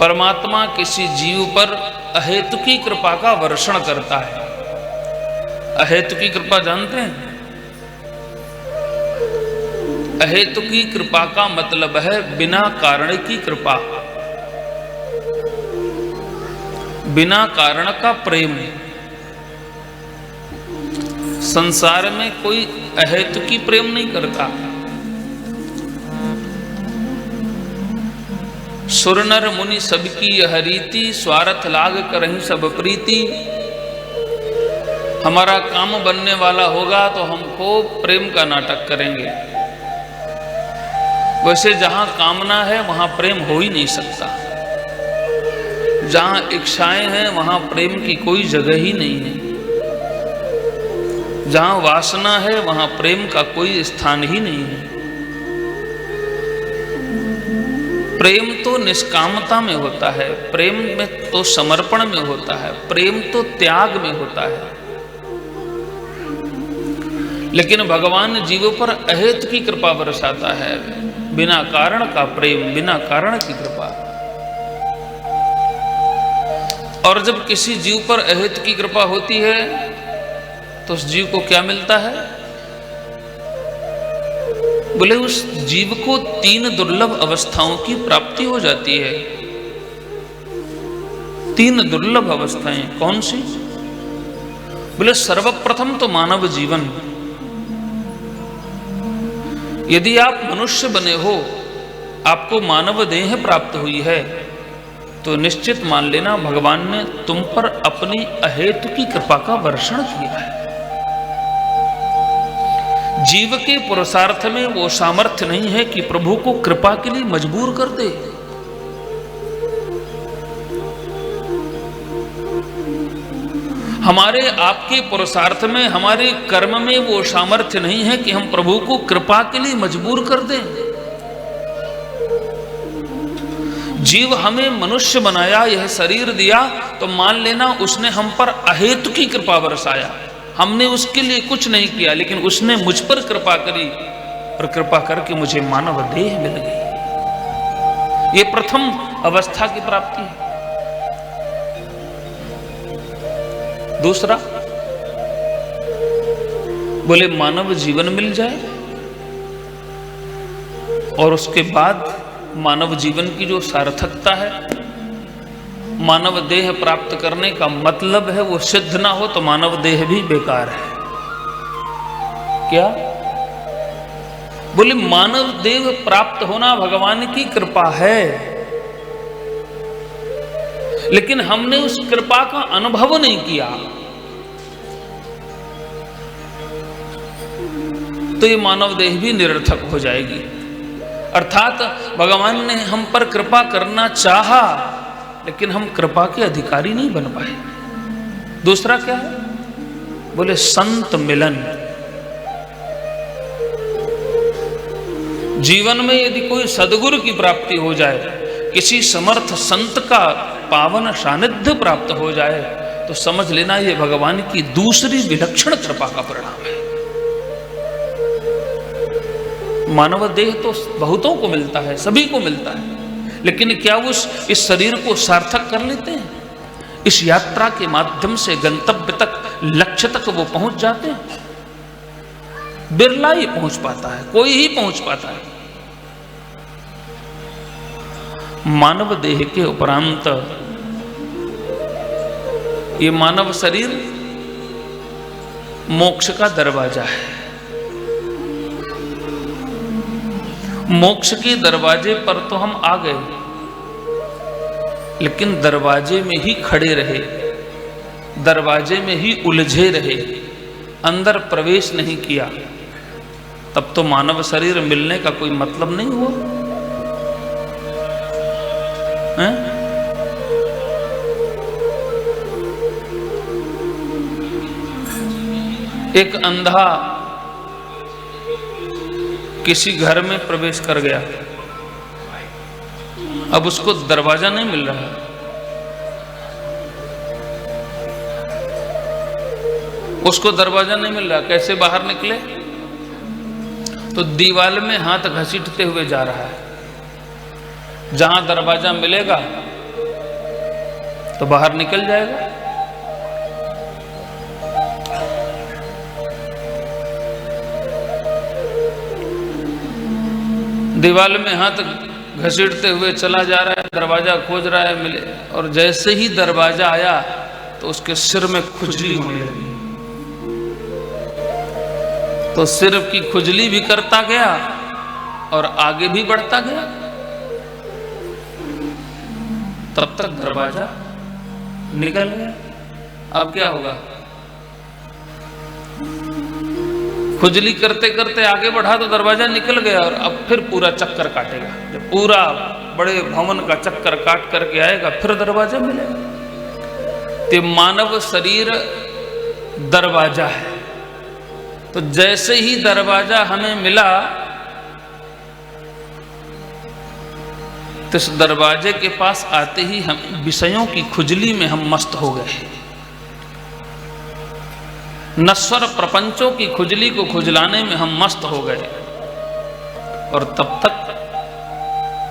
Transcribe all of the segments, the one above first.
परमात्मा किसी जीव पर अहेतुकी कृपा का वर्षण करता है। अहेतुकी कृपा जानते हैं? अहेतुकी कृपा का मतलब है बिना कारण की कृपा, बिना कारण का प्रेम। संसार में कोई अहेतुकी प्रेम नहीं करता। सुर नर मुनि सबकी यह रीति, स्वार्थ लाग करहीं सब प्रीति। हमारा काम बनने वाला होगा तो हमको प्रेम का नाटक करेंगे। वैसे जहां कामना है वहां प्रेम हो ही नहीं सकता। जहां इच्छाएं हैं वहां प्रेम की कोई जगह ही नहीं है। जहां वासना है वहां प्रेम का कोई स्थान ही नहीं है। प्रेम तो निष्कामता में होता है, प्रेम में तो समर्पण में होता है, प्रेम तो त्याग में होता है। लेकिन भगवान जीवों पर अहेतु की कृपा बरसाता है, बिना कारण का प्रेम, बिना कारण की कृपा। और जब किसी जीव पर अहेतु की कृपा होती है तो उस जीव को क्या मिलता है? बोले उस जीव को 3 दुर्लभ अवस्थाओं की प्राप्ति हो जाती है। 3 दुर्लभ अवस्थाएं कौन सी? बोले सर्वप्रथम तो मानव जीवन। यदि आप मनुष्य बने हो, आपको मानव देह प्राप्त हुई है, तो निश्चित मान लेना भगवान ने तुम पर अपनी अहेतु की कृपा का वर्षण किया है। जीव के पुरुषार्थ में वो सामर्थ्य नहीं है कि प्रभु को कृपा के लिए मजबूर कर दे। हमारे आपके पुरुषार्थ में, हमारे कर्म में वो सामर्थ्य नहीं है कि हम प्रभु को कृपा के लिए मजबूर कर दें। जीव हमें मनुष्य बनाया, यह शरीर दिया, तो मान लेना उसने हम पर अहेतु की कृपा बरसाया। हमने उसके लिए कुछ नहीं किया, लेकिन उसने मुझ पर कृपा करी और कृपा करके मुझे मानव देह मिल गई। ये प्रथम अवस्था की प्राप्ति है। दूसरा, बोले मानव जीवन मिल जाए और उसके बाद मानव जीवन की जो सार्थकता है, मानव देह प्राप्त करने का मतलब है वो सिद्ध ना हो तो मानव देह भी बेकार है। क्या? बोले मानव देह प्राप्त होना भगवान की कृपा है, लेकिन हमने उस कृपा का अनुभव नहीं किया, तो ये मानव देह भी निरर्थक हो जाएगी। अर्थात भगवान ने हम पर कृपा करना चाहा, लेकिन हम कृपा के अधिकारी नहीं बन पाए। दूसरा क्या है? बोले संत मिलन। जीवन में यदि कोई सद्गुरु की प्राप्ति हो जाए, किसी समर्थ संत का पावन सानिध्य प्राप्त हो जाए, तो समझ लेना ये भगवान की दूसरी विलक्षण कृपा का परिणाम है। मानव देह तो बहुतों को मिलता है, सभी को मिलता है, लेकिन क्या वो इस शरीर को सार्थक कर लेते हैं? इस यात्रा के माध्यम से गंतव्य तक, लक्ष्य तक वो पहुंच जाते हैं? बिरला ही पहुंच पाता है, कोई ही पहुंच पाता है। मानव देह के उपरांत ये मानव शरीर मोक्ष का दरवाजा है। मोक्ष के दरवाजे पर तो हम आ गए, लेकिन दरवाजे में ही खड़े रहे, दरवाजे में ही उलझे रहे, अंदर प्रवेश नहीं किया, तब तो मानव शरीर मिलने का कोई मतलब नहीं हुआ है? एक अंधा किसी घर में प्रवेश कर गया, अब उसको दरवाजा नहीं मिल रहा, उसको दरवाजा नहीं मिल रहा, कैसे बाहर निकले? तो दीवार में हाथ घसीटते हुए जा रहा है। जहां दरवाजा मिलेगा तो बाहर निकल जाएगा। दीवार में हाथ घसीटते हुए चला जा रहा है, दरवाजा खोज रहा है, मिले, और जैसे ही दरवाजा आया तो उसके सिर में खुजली होने लगी। तो सिर की खुजली भी करता गया और आगे भी बढ़ता गया। तब तक दरवाजा निकल गया। अब क्या होगा? खुजली करते करते आगे बढ़ा तो दरवाजा निकल गया, और अब फिर पूरा चक्कर काटेगा। जब पूरा बड़े भवन का चक्कर काट करके आएगा फिर दरवाजा मिलेगा। तो मानव शरीर दरवाजा है। तो जैसे ही दरवाजा हमें मिला तो इस दरवाजे के पास आते ही हम विषयों की खुजली में हम मस्त हो गए। नश्वर प्रपंचों की खुजली को खुजलाने में हम मस्त हो गए, और तब तक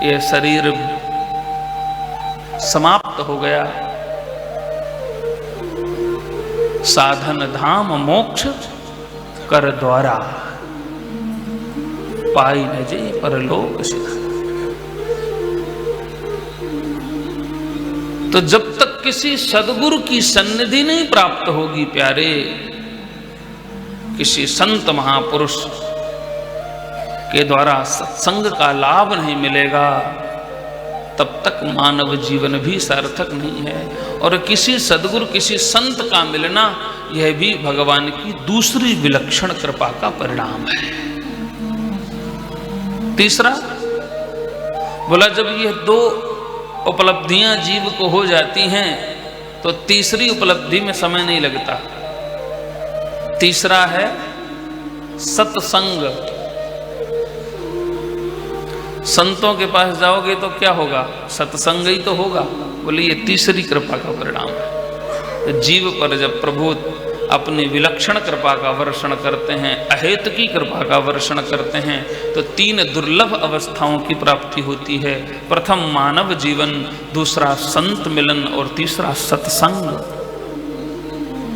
यह शरीर समाप्त हो गया। साधन धाम मोक्ष कर द्वारा, पाई न जे परलोक सिधारा। तो जब तक किसी सदगुरु की सन्निधि नहीं प्राप्त होगी प्यारे, किसी संत महापुरुष के द्वारा सत्संग का लाभ नहीं मिलेगा, तब तक मानव जीवन भी सार्थक नहीं है। और किसी सदगुरु किसी संत का मिलना यह भी भगवान की दूसरी विलक्षण कृपा का परिणाम है। तीसरा बोला, जब ये दो उपलब्धियां जीव को हो जाती हैं तो तीसरी उपलब्धि में समय नहीं लगता। तीसरा है सत्संग। संतों के पास जाओगे तो क्या होगा? सत्संग ही तो होगा। बोले ये तीसरी कृपा का परिणाम है। तो जीव पर जब प्रभु अपनी विलक्षण कृपा का वर्षण करते हैं, अहेतुकी कृपा का वर्षण करते हैं, तो तीन दुर्लभ अवस्थाओं की प्राप्ति होती है। प्रथम मानव जीवन, दूसरा संत मिलन, और तीसरा सत्संग।